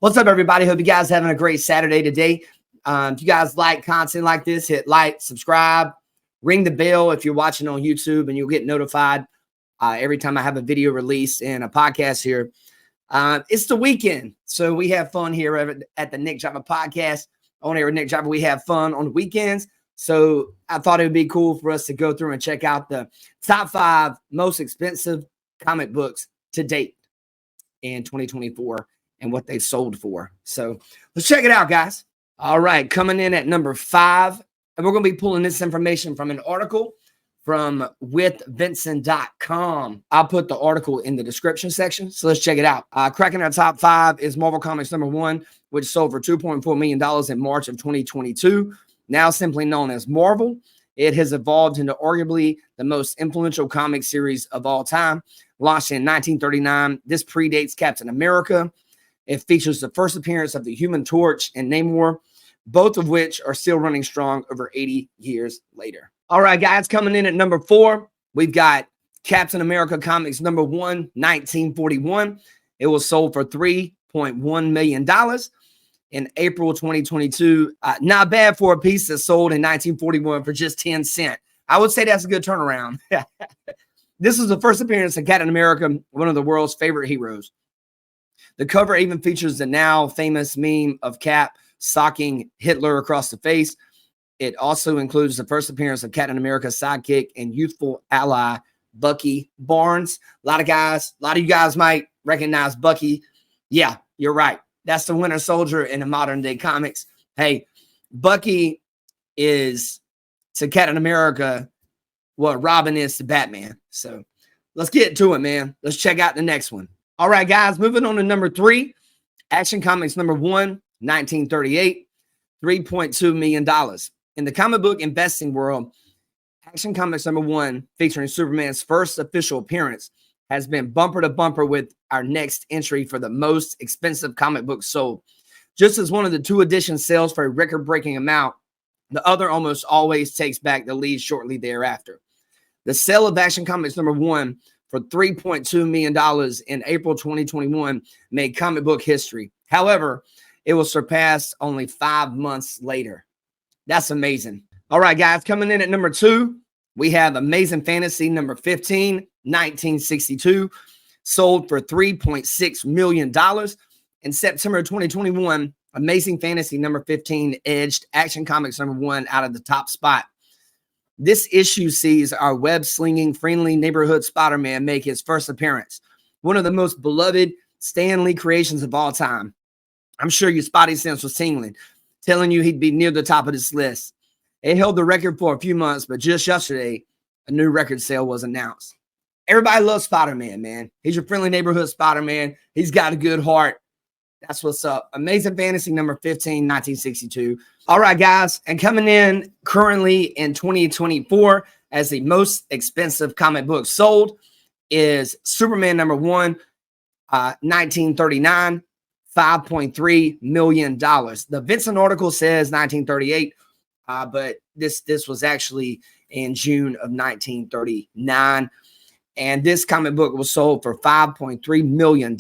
What's up, everybody? Hope you guys having a great Saturday today. If you guys like content like this, hit like, subscribe, ring the bell if you're watching on YouTube, and you'll get notified every time I have a video release and a podcast here. It's the weekend, so we have fun here at the Nick Driver Podcast. On here with Nick Driver, we have fun on the weekends. So I thought it would be cool for us to go through and check out the top 5 most expensive comic books to date in 2024 and what they sold for. So let's check it out, guys. All right, coming in at number 5, and we're going to be pulling this information from an article from VINCENT.com. I'll put the article in the description section, so let's check it out. Cracking our top 5 is Marvel Comics number 1, which sold for $2.4 million in March of 2022. Now simply known as Marvel, it has evolved into arguably the most influential comic series of all time. Launched in 1939, this predates Captain America. It features the first appearance of the Human Torch and Namor, both of which are still running strong over 80 years later. All right, guys, coming in at number 4, we've got Captain America Comics number 1, 1941. It was sold for $3.1 million in April 2022. Not bad for a piece that sold in 1941 for just 10 cents. I would say that's a good turnaround. This is the first appearance of Captain America, one of the world's favorite heroes. The cover even features the now famous meme of Cap socking Hitler across the face. It also includes the first appearance of Captain America's sidekick and youthful ally, Bucky Barnes. A lot of you guys might recognize Bucky. Yeah, you're right. That's the Winter Soldier in the modern day comics. Hey, Bucky is to Captain America what Robin is to Batman. So let's get to it, man. Let's check out the next one. All right, guys, moving on to number 3, Action Comics number 1, 1938, $3.2 million. In the comic book investing world, Action Comics number 1, featuring Superman's first official appearance, has been bumper to bumper with our next entry for the most expensive comic book sold. Just as one of the 2 editions sells for a record-breaking amount, the other almost always takes back the lead shortly thereafter. The sale of Action Comics number 1 for $3.2 million in April 2021 made comic book history. However, it was surpassed only 5 months later. That's amazing. All right, guys, coming in at number 2, we have Amazing Fantasy number 15, 1962, sold for $3.6 million. In September 2021, Amazing Fantasy number 15 edged Action Comics number 1 out of the top spot. This issue sees our web-slinging, friendly neighborhood Spider-Man make his first appearance, one of the most beloved Stan Lee creations of all time. I'm sure your spotty sense was tingling, telling you he'd be near the top of this list. It held the record for a few months, but just yesterday, a new record sale was announced. Everybody loves Spider-Man, man. He's your friendly neighborhood Spider-Man. He's got a good heart. That's what's up. Amazing Fantasy number 15, 1962. All right, guys. And coming in currently in 2024 as the most expensive comic book sold is Superman number 1, 1939, $5.3 million. The Vincent article says 1938, but this was actually in June of 1939. And this comic book was sold for $5.3 million.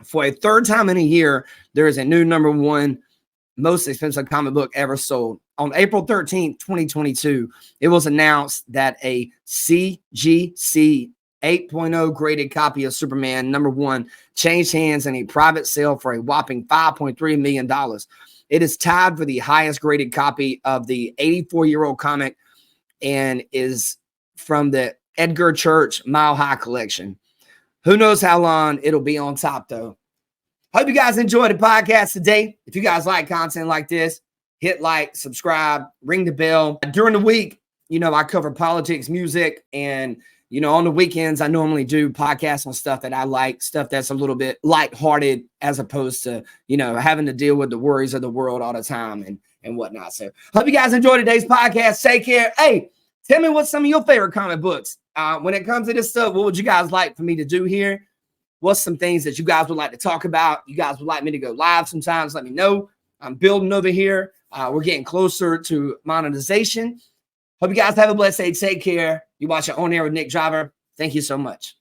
For a third time in a year, there is a new number 1 most expensive comic book ever sold. On April 13th, 2022, it was announced that a CGC 8.0 graded copy of Superman number 1 changed hands in a private sale for a whopping $5.3 million. It is tied for the highest graded copy of the 84-year-old comic and is from the Edgar Church Mile High collection. Who knows how long it'll be on top, though. Hope you guys enjoyed the podcast today. If you guys like content like this, hit like, subscribe, ring the bell. During the week, I cover politics, music, and, on the weekends, I normally do podcasts on stuff that I like, stuff that's a little bit lighthearted as opposed to, having to deal with the worries of the world all the time and whatnot. So hope you guys enjoyed today's podcast. Take care. Hey, tell me what's some of your favorite comic books. When it comes to this stuff, what would you guys like for me to do here? What's some things that you guys would like to talk about? You guys would like me to go live sometimes? Let me know. I'm building over here. We're getting closer to monetization. Hope you guys have a blessed day. Take care. You watch it On Air with Nick Driver. Thank you so much.